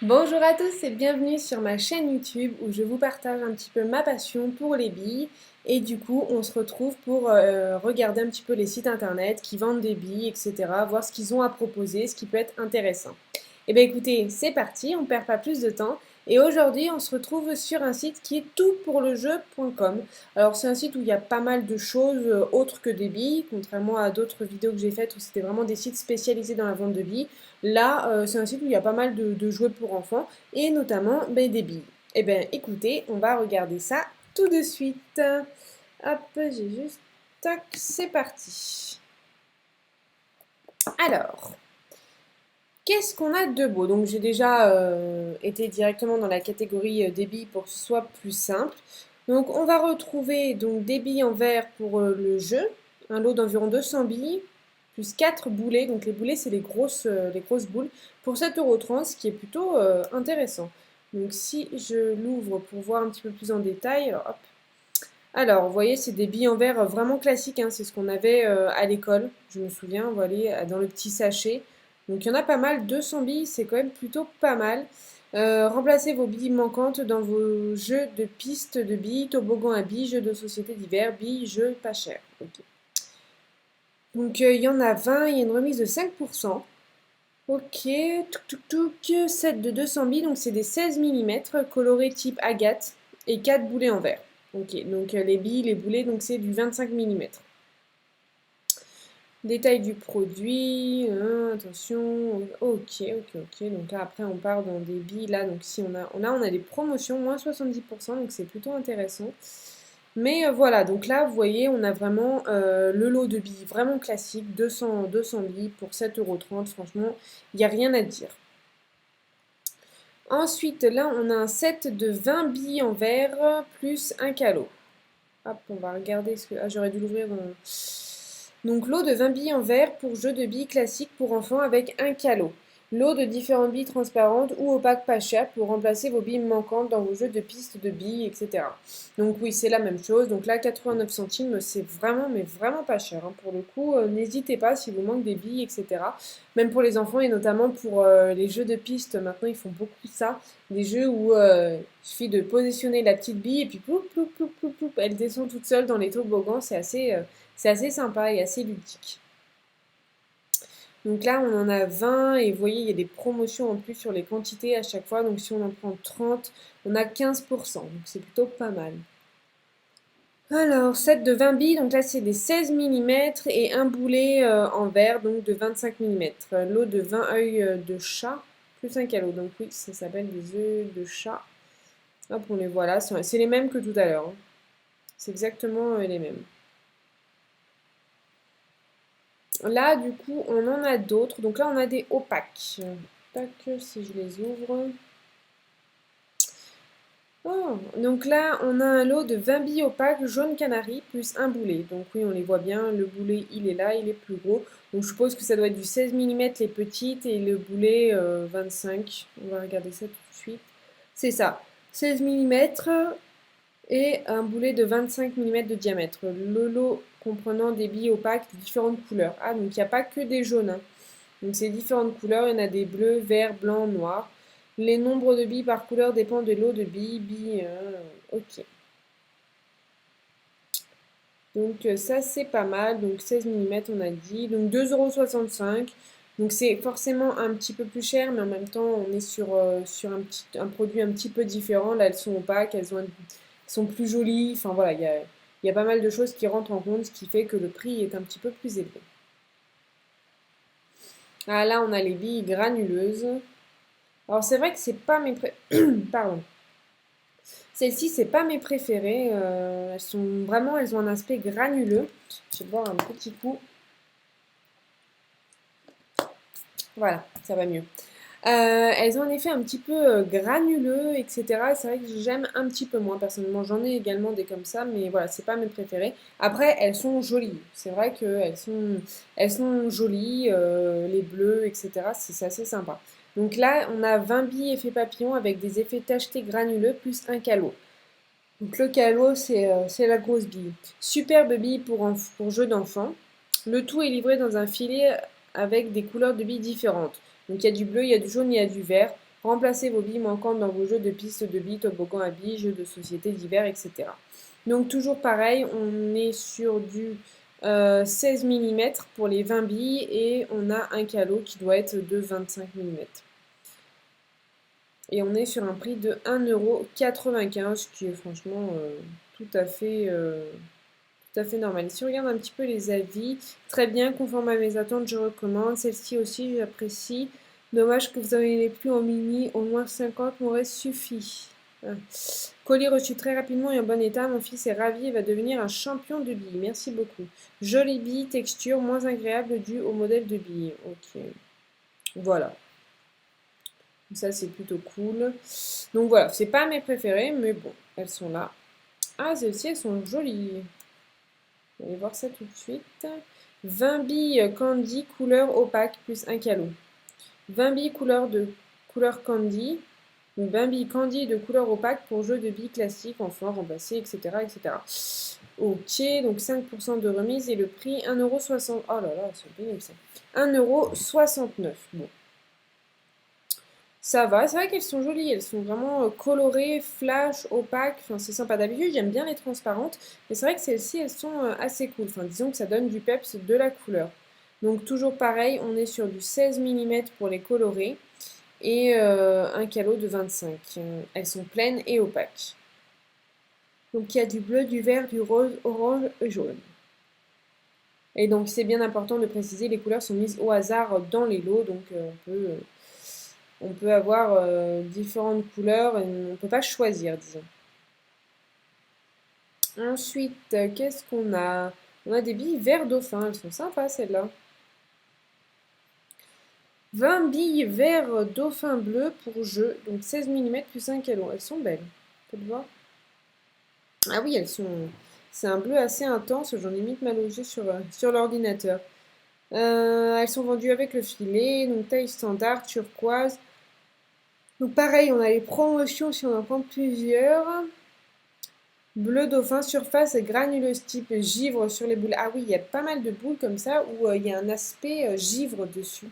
Bonjour à tous et bienvenue sur ma chaîne YouTube où je vous partage un petit peu ma passion pour les billes et du coup on se retrouve pour regarder un petit peu les sites internet qui vendent des billes, etc. Voir ce qu'ils ont à proposer, ce qui peut être intéressant. Eh bien écoutez, c'est parti, on ne perd pas plus de temps et aujourd'hui on se retrouve sur un site qui est toutpourlejeu.com. Alors c'est un site où il y a pas mal de choses autres que des billes, contrairement à d'autres vidéos que j'ai faites où c'était vraiment des sites spécialisés dans la vente de billes. Là, c'est un site où il y a pas mal de jouets pour enfants et notamment des billes. Eh bien, écoutez, on va regarder ça tout de suite. Hop, j'ai juste... Tac, c'est parti. Alors, qu'est-ce qu'on a de beau? Donc, j'ai déjà été directement dans la catégorie des billes pour que ce soit plus simple. Donc, on va retrouver donc, des billes en verre pour le jeu, un lot d'environ 200 billes, plus 4 boulets. Donc, les boulets, c'est les grosses boules, pour 7,30 €, ce qui est plutôt intéressant. Donc, si je l'ouvre pour voir un petit peu plus en détail, alors, hop. Alors, vous voyez, c'est des billes en verre vraiment classiques, hein, c'est ce qu'on avait à l'école, je me souviens, vous voyez, dans le petit sachet. Donc il y en a pas mal, 200 billes, c'est quand même plutôt pas mal. Remplacez vos billes manquantes dans vos jeux de pistes de billes, toboggan à billes, jeux de société divers, billes, jeux pas chers. Ok. Donc il y en a 20, il y a une remise de 5%. Ok, set de 200 billes, donc c'est des 16 mm colorés type agate et 4 boulets en verre. Ok, donc les billes, les boulets, donc c'est du 25 mm. Détail du produit, hein, attention, ok. Donc là après on part dans des billes, là donc si on a des promotions, moins 70%, donc c'est plutôt intéressant. Mais voilà, donc là vous voyez on a vraiment le lot de billes vraiment classique, 200 billes pour 7,30 €, franchement il n'y a rien à dire. Ensuite là on a un set de 20 billes en verre plus un calot. Hop, on va regarder ce que... Ah, j'aurais dû l'ouvrir dans... Donc, lot de 20 billes en verre pour jeu de billes classique pour enfants avec un calot. Lot de différentes billes transparentes ou opaques pas chères pour remplacer vos billes manquantes dans vos jeux de pistes de billes, etc. Donc oui, c'est la même chose. Donc là, 89 centimes, c'est vraiment, mais vraiment pas cher, hein. Pour le coup, n'hésitez pas si vous manquez des billes, etc. Même pour les enfants et notamment pour les jeux de pistes, maintenant ils font beaucoup ça. Des jeux où il suffit de positionner la petite bille et puis ploup, ploup, ploup, ploup, ploup, elle descend toute seule dans les toboggans. C'est assez sympa et assez ludique. Donc là, on en a 20 et vous voyez, il y a des promotions en plus sur les quantités à chaque fois. Donc si on en prend 30, on a 15%. Donc c'est plutôt pas mal. Alors, set de 20 billes, donc là c'est des 16 mm et un boulet en verre, donc de 25 mm. Lot de 20 œils de chat, plus un calot. Donc oui, ça s'appelle des œufs de chat. Hop, on les voit là, c'est les mêmes que tout à l'heure, hein. C'est exactement les mêmes. Là, du coup, on en a d'autres. Donc là, on a des opaques. Tac, si je les ouvre. Oh, donc là, on a un lot de 20 billes opaques jaune canari plus un boulet. Donc oui, on les voit bien. Le boulet, il est là, il est plus gros. Donc je suppose que ça doit être du 16 mm les petites et le boulet 25. On va regarder ça tout de suite. C'est ça. 16 mm et un boulet de 25 mm de diamètre. Le lot comprenant des billes opaques de différentes couleurs. Ah, donc il n'y a pas que des jaunes, hein. Donc c'est différentes couleurs, il y en a des bleus, verts, blancs, noirs. Les nombres de billes par couleur dépendent de l'eau de billes. Ok. Donc ça c'est pas mal. Donc 16 mm on a dit. Donc 2,65 €. Donc c'est forcément un petit peu plus cher, mais en même temps on est sur un produit un petit peu différent. Là elles sont opaques, elles sont plus jolies. Enfin voilà, il y a pas mal de choses qui rentrent en compte, ce qui fait que le prix est un petit peu plus élevé. Ah là on a les billes granuleuses. Alors c'est vrai que c'est pas mes Pardon. Celles-ci, c'est pas mes préférées. Elles ont un aspect granuleux. Je vais boire un petit coup. Voilà, ça va mieux. Elles ont un effet un petit peu granuleux, etc. C'est vrai que j'aime un petit peu moins personnellement. J'en ai également des comme ça, mais voilà, c'est pas mes préférées. Après, elles sont jolies. C'est vrai elles sont jolies, les bleus, etc. C'est assez sympa. Donc là, on a 20 billes effet papillon avec des effets tachetés granuleux plus un calot. Donc le calot, c'est la grosse bille. Superbe bille pour jeu d'enfant. Le tout est livré dans un filet avec des couleurs de billes différentes. Donc il y a du bleu, il y a du jaune, il y a du vert. Remplacez vos billes manquantes dans vos jeux de pistes de billes, toboggan à billes, jeux de société divers, etc. Donc toujours pareil, on est sur du 16 mm pour les 20 billes et on a un calot qui doit être de 25 mm. Et on est sur un prix de 1,95 €, qui est franchement tout à fait normal. Si on regarde un petit peu les avis, très bien, conforme à mes attentes, je recommande. Celle-ci aussi, j'apprécie. Dommage que vous en ayez plus en mini, au moins 50 m'aurait suffi. Ah. Colis reçu très rapidement et en bon état. Mon fils est ravi et va devenir un champion de billes. Merci beaucoup. Jolie bille, texture moins agréable due au modèle de bille. Ok. Voilà. Ça, c'est plutôt cool. Donc voilà, c'est pas mes préférées, mais bon, elles sont là. Ah, celles-ci, elles sont jolies. On va aller voir ça tout de suite. 20 billes candy couleur opaque plus 1 calot. 20 billes couleur candy. 20 billes candy de couleur opaque pour jeu de billes classique, enfant, remplacé, etc., etc. Ok, donc 5% de remise et le prix 1,60 €. Oh là là, c'est pénible ça. 1,69 €. Bon. Ça va, c'est vrai qu'elles sont jolies, elles sont vraiment colorées, flash, opaques, enfin c'est sympa. D'habitude j'aime bien les transparentes, mais c'est vrai que celles-ci elles sont assez cool, enfin disons que ça donne du peps de la couleur. Donc toujours pareil, on est sur du 16 mm pour les colorées et un calot de 25. Elles sont pleines et opaques. Donc il y a du bleu, du vert, du rose, orange et jaune. Et donc c'est bien important de préciser, les couleurs sont mises au hasard dans les lots, donc on peut avoir différentes couleurs et on ne peut pas choisir, disons. Ensuite, qu'est-ce qu'on a? On a des billes vert dauphin, elles sont sympas celles-là. 20 billes vert dauphin bleu pour jeu, donc 16 mm plus 1 kg. Elles sont belles, tu peux le voir? Ah oui, elles sont... C'est un bleu assez intense, j'en ai mis mal au jeu sur l'ordinateur. Elles sont vendues avec le filet, donc taille standard, turquoise. Donc pareil, on a les promotions si on en prend plusieurs. Bleu dauphin, surface granuleuse type givre sur les boules. Ah oui, il y a pas mal de boules comme ça où il y a un aspect givre dessus.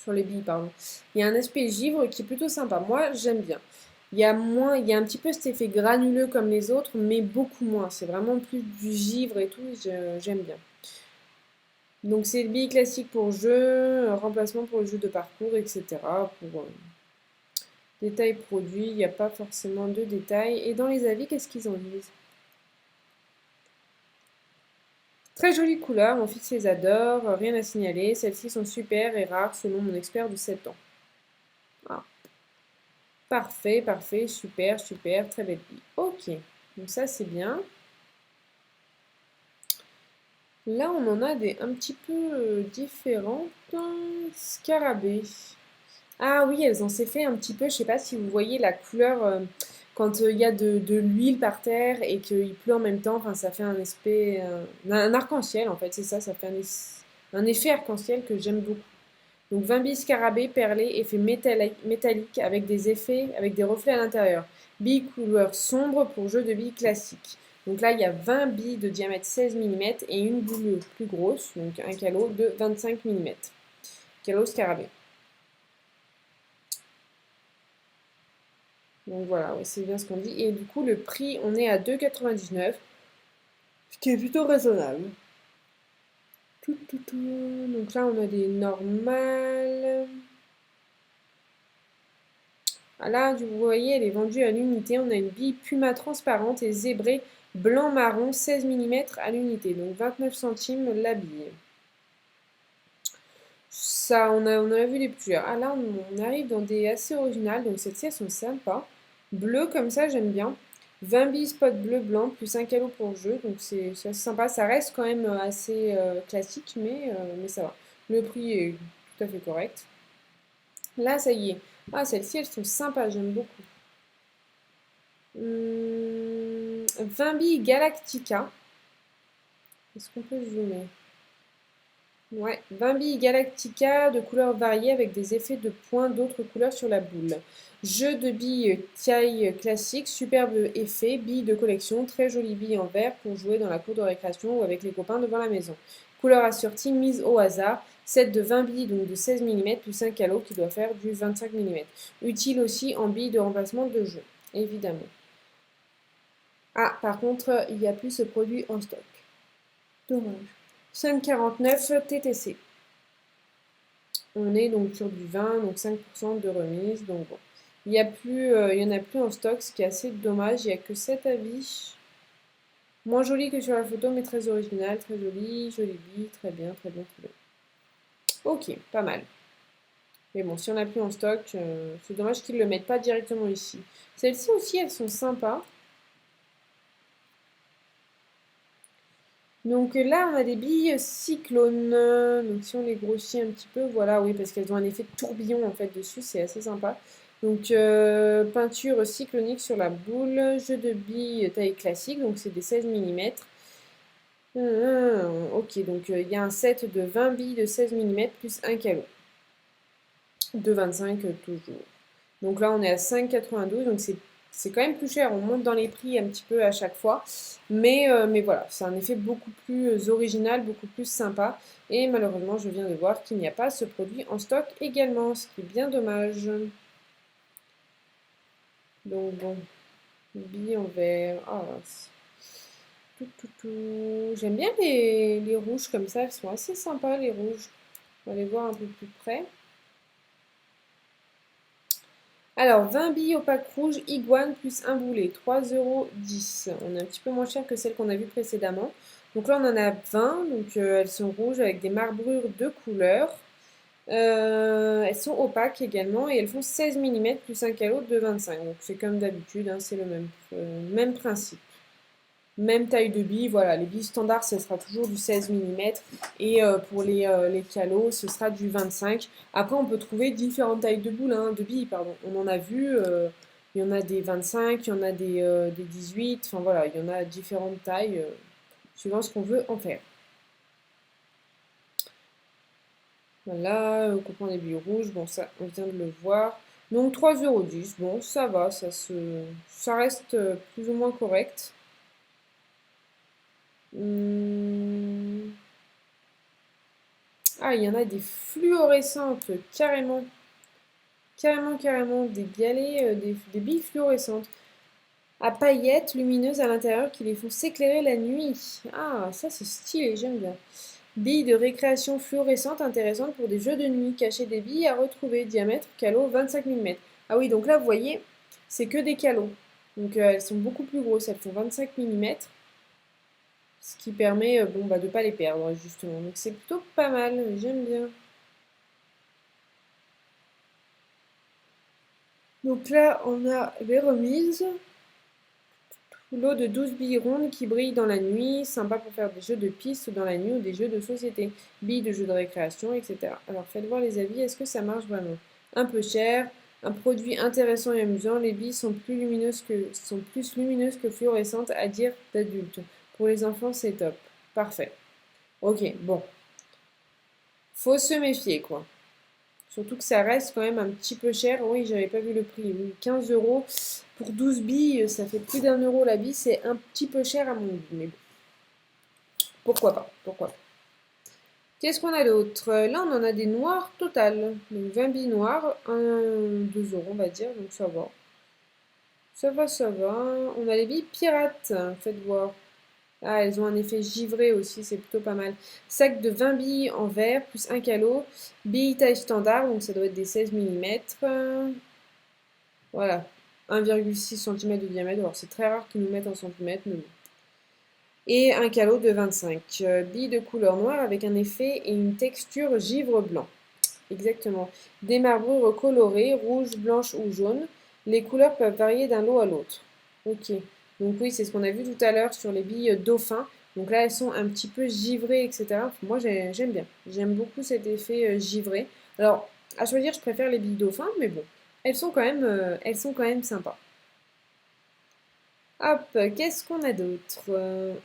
Sur les billes, pardon. Il y a un aspect givre qui est plutôt sympa. Moi, j'aime bien. Il y a un petit peu cet effet granuleux comme les autres, mais beaucoup moins. C'est vraiment plus du givre et tout. J'aime bien. Donc c'est le billet classique pour jeu, remplacement pour le jeu de parcours, etc. Pour détails produits, il n'y a pas forcément de détails. Et dans les avis, qu'est-ce qu'ils en disent? Très jolie couleur, mon fils les adore, rien à signaler. Celles-ci sont super et rares selon mon expert de 7 ans. Ah. Parfait, parfait, super, super, très belle bille. Ok, donc ça c'est bien. Là on en a des un petit peu différentes. Scarabée. Ah oui, elles ont s'est fait un petit peu, je sais pas si vous voyez la couleur quand il y a de l'huile par terre et qu'il pleut en même temps, enfin ça fait un aspect, un arc-en-ciel en fait, c'est ça, ça fait un effet arc-en-ciel que j'aime beaucoup. Donc 20 billes scarabée, perlé, effet métallique avec des effets, avec des reflets à l'intérieur. Billes couleur sombre pour jeu de billes classique. Donc là, il y a 20 billes de diamètre 16 mm et une boule plus grosse, donc un calot de 25 mm. Calot scarabée. Donc voilà, ouais, c'est bien ce qu'on dit. Et du coup, le prix, on est à 2,99, ce qui est plutôt raisonnable. Donc là, on a des normales. Ah, là, vous voyez, elle est vendue à l'unité. On a une bille Puma transparente et zébrée blanc-marron, 16 mm à l'unité. Donc 29 centimes la bille. Ça, on a vu les plusieurs. Ah là, on arrive dans des assez originales. Donc celles-ci, elles sont sympas. Bleu comme ça, j'aime bien. 20 billes spot bleu-blanc, plus un calot pour jeu. Donc c'est assez sympa. Ça reste quand même assez classique, mais ça va. Le prix est tout à fait correct. Là, ça y est. Ah, celles-ci, elles sont sympas, j'aime beaucoup. 20 billes Galactica. Est-ce qu'on peut zoomer? Ouais, 20 billes Galactica de couleurs variées avec des effets de points d'autres couleurs sur la boule. Jeu de billes taille classique, superbe effet, billes de collection, très jolies billes en verre pour jouer dans la cour de récréation ou avec les copains devant la maison. Couleur assortie, mise au hasard, Set de 20 billes, donc de 16 mm, plus un calot qui doit faire du 25 mm. Utile aussi en billes de remplacement de jeu, évidemment. Ah, par contre, il n'y a plus ce produit en stock. Dommage. 5,49 TTC. On est donc sur du 20, donc 5% de remise. Donc bon. Il n'y en a plus en stock, ce qui est assez dommage. Il n'y a que 7 avis. Moins joli que sur la photo, mais très original, très joli, jolie bille, très bien, très bien, très bien. Ok, pas mal. Mais bon, si on n'a plus en stock, c'est dommage qu'ils ne le mettent pas directement ici. Celles-ci aussi, elles sont sympas. Donc là, on a des billes cyclones. Donc si on les grossit un petit peu, voilà, oui, parce qu'elles ont un effet de tourbillon en fait dessus, c'est assez sympa. Donc peinture cyclonique sur la boule, jeu de billes taille classique, donc c'est des 16 mm. Ok, donc il y a un set de 20 billes de 16 mm plus un calot. De 25 toujours. Donc là, on est à 5,92, donc c'est quand même plus cher. On monte dans les prix un petit peu à chaque fois. Mais voilà, c'est un effet beaucoup plus original, beaucoup plus sympa. Et malheureusement, je viens de voir qu'il n'y a pas ce produit en stock également, ce qui est bien dommage. Donc bon, billes en verre. Ah, j'aime bien les rouges comme ça, elles sont assez sympas les rouges. On va les voir un peu plus près. Alors, 20 billes au pack rouge, iguane plus un boulet, 3,10 €. On est un petit peu moins cher que celle qu'on a vue précédemment. Donc là, on en a 20, donc elles sont rouges avec des marbrures de couleur. Elles sont opaques également et elles font 16 mm plus un calot de 25. Donc c'est comme d'habitude, hein, c'est le même principe. Même taille de billes, voilà, les billes standards, ce sera toujours du 16 mm et pour les calots, ce sera du 25. Après, on peut trouver différentes tailles de boules, hein, de billes, pardon. On en a vu, il y en a des 25, il y en a des 18, enfin voilà, il y en a différentes tailles, suivant ce qu'on veut en faire. Voilà, on comprend les billes rouges, bon ça, on vient de le voir. Donc 3,10 €, bon ça va, ça reste plus ou moins correct. Hum. Ah, il y en a des fluorescentes, carrément. Carrément, carrément. Des galets, des billes fluorescentes. À paillettes lumineuses à l'intérieur qui les font s'éclairer la nuit. Ah, ça c'est stylé, j'aime bien. Billes de récréation fluorescentes intéressantes pour des jeux de nuit. Cachet des billes à retrouver. Diamètre, calot, 25 mm. Ah oui, donc là, vous voyez, c'est que des calots. Donc elles sont beaucoup plus grosses, elles font 25 mm. Ce qui permet bon, bah, de ne pas les perdre, justement. Donc c'est plutôt pas mal, j'aime bien. Donc là, on a les remises. Lot de 12 billes rondes qui brillent dans la nuit, sympa pour faire des jeux de piste dans la nuit ou des jeux de société, billes de jeux de récréation, etc. Alors faites voir les avis, est-ce que ça marche vraiment? Un peu cher, un produit intéressant et amusant, les billes sont plus lumineuses que fluorescentes à dire d'adultes. Pour les enfants, c'est top. Parfait. Ok, bon. Faut se méfier, quoi. Surtout que ça reste quand même un petit peu cher. Oui, j'avais pas vu le prix. Oui, 15 € pour 12 billes, ça fait plus d'1 € la bille. C'est un petit peu cher à mon goût. Mais bon, pourquoi pas? Pourquoi pas? Qu'est-ce qu'on a d'autre? Là, on en a des noirs total. Donc 20 billes noires, 2 € on va dire. Donc ça va. Ça va, ça va. On a les billes pirates. Faites voir. Ah, elles ont un effet givré aussi, c'est plutôt pas mal. Sac de 20 billes en verre, plus un calot. Billes taille standard, donc ça doit être des 16 mm. Voilà, 1,6 cm de diamètre. Alors c'est très rare qu'ils nous mettent en centimètres, mais bon. Et un calot de 25. Billes de couleur noire avec un effet et une texture givre blanc. Exactement. Des marbrures colorées, rouge, blanche ou jaune. Les couleurs peuvent varier d'un lot à l'autre. Ok. Donc oui, c'est ce qu'on a vu tout à l'heure sur les billes dauphin. Donc là, elles sont un petit peu givrées, etc. Moi, j'aime bien. J'aime beaucoup cet effet givré. Alors, à choisir, je préfère les billes dauphin, mais bon, elles sont quand même sympas. Hop, qu'est-ce qu'on a d'autre?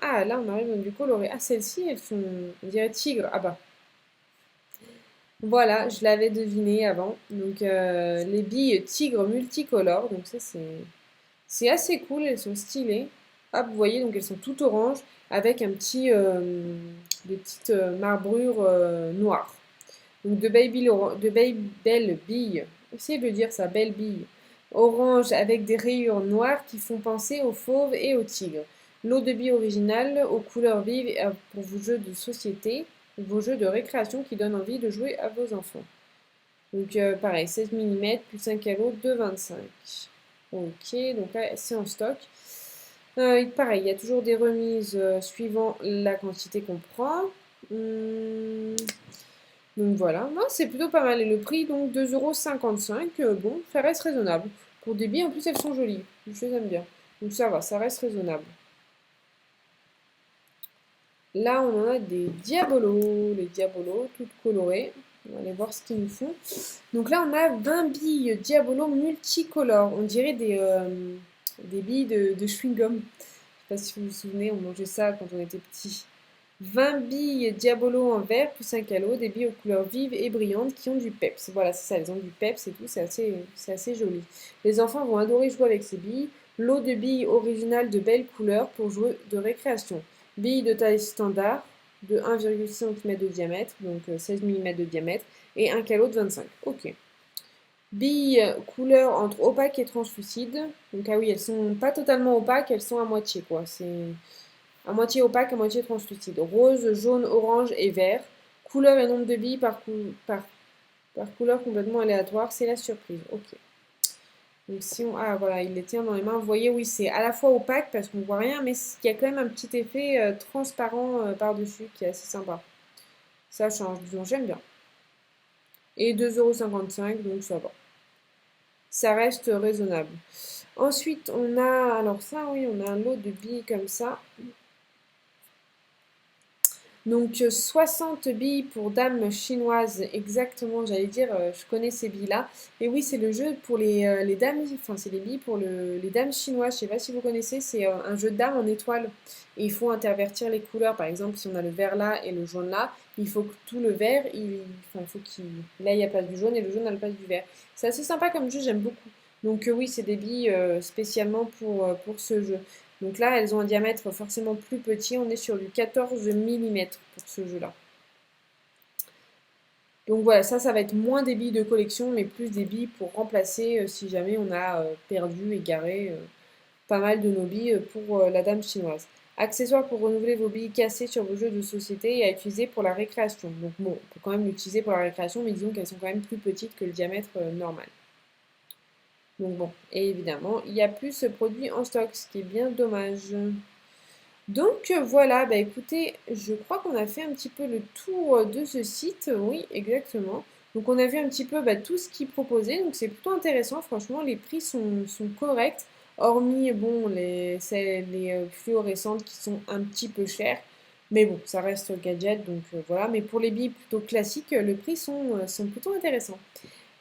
Ah, là, on arrive dans du coloré. Ah, celles-ci, elles sont, on dirait tigre. Ah bah, voilà, je l'avais deviné avant. Donc les billes tigre multicolores, donc ça c'est assez cool, elles sont stylées. Hop, vous voyez, donc elles sont toutes oranges avec des petites marbrures noires. Donc de belles billes, essayez de dire ça, belles billes, orange avec des rayures noires qui font penser aux fauves et aux tigres. Lot de billes originales aux couleurs vives pour vos jeux de société, vos jeux de récréation qui donnent envie de jouer à vos enfants. Donc pareil, 16 mm plus 5 kg de 25. Ok, donc là c'est en stock. Pareil, il y a toujours des remises suivant la quantité qu'on prend. Donc voilà, non, c'est plutôt pas mal. Et le prix, donc 2,55 €, bon, ça reste raisonnable. Pour des billes, en plus, elles sont jolies. Je les aime bien. Donc ça va, ça reste raisonnable. Là, on en a des diabolos. Les diabolos, toutes colorées. On va aller voir ce qu'ils nous font. Donc là, on a 20 billes diabolos multicolores. On dirait des billes de chewing-gum. Je sais pas si vous vous souvenez, on mangeait ça quand on était petit. 20 billes Diabolo en verre plus un calot, des billes aux couleurs vives et brillantes qui ont du peps. Voilà, c'est ça, elles ont du peps et tout, c'est assez joli. Les enfants vont adorer jouer avec ces billes. Lot de billes originales de belles couleurs pour jouer de récréation. Billes de taille standard de 1,6 cm de diamètre, donc 16 mm de diamètre, et un calot de 25. Ok. Billes couleur entre opaque et translucide. Donc ah oui, elles sont pas totalement opaques, elles sont à moitié quoi. C'est à moitié opaque, à moitié translucide. Rose, jaune, orange et vert. Couleur et nombre de billes par couleur complètement aléatoire. C'est la surprise. Ok. Donc si on... Ah voilà, il les tient dans les mains. Vous voyez, oui, c'est à la fois opaque parce qu'on voit rien, mais il y a quand même un petit effet transparent par-dessus qui est assez sympa. Ça change, disons, j'aime bien. Et 2,55 €, donc ça va. Ça reste raisonnable. Ensuite, on a... Alors ça, oui, on a un lot de billes comme ça. Donc 60 billes pour dames chinoises, exactement, j'allais dire, je connais ces billes-là. Et oui, c'est le jeu pour les dames, enfin c'est les billes pour les dames chinoises, je sais pas si vous connaissez, c'est un jeu de dames en étoiles. Et il faut intervertir les couleurs, par exemple, si on a le vert là et le jaune là, il faut que tout le vert, enfin, il faut qu'il là il y a place du jaune et le jaune a la place du vert. C'est assez sympa comme jeu, j'aime beaucoup. Donc oui, c'est des billes spécialement pour ce jeu. Donc là, elles ont un diamètre forcément plus petit. On est sur du 14 mm pour ce jeu-là. Donc voilà, ça va être moins des billes de collection, mais plus des billes pour remplacer si jamais on a perdu, égaré pas mal de nos billes pour la dame chinoise. Accessoires pour renouveler vos billes cassées sur vos jeux de société et à utiliser pour la récréation. Donc bon, on peut quand même l'utiliser pour la récréation, mais disons qu'elles sont quand même plus petites que le diamètre normal. Donc bon, et évidemment, il n'y a plus ce produit en stock, ce qui est bien dommage. Donc voilà, bah écoutez, je crois qu'on a fait un petit peu le tour de ce site, oui, exactement. Donc on a vu un petit peu tout ce qu'ils proposaient, donc c'est plutôt intéressant, franchement, les prix sont corrects, hormis, bon, les fluorescentes qui sont un petit peu chères, mais bon, ça reste gadget, donc voilà. Mais pour les billes plutôt classiques, les prix sont plutôt intéressants.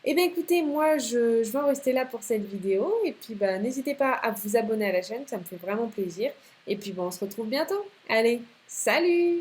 Eh bien écoutez, moi je vais en rester là pour cette vidéo et puis bah, n'hésitez pas à vous abonner à la chaîne, ça me fait vraiment plaisir. Et puis bon, on se retrouve bientôt. Allez, salut!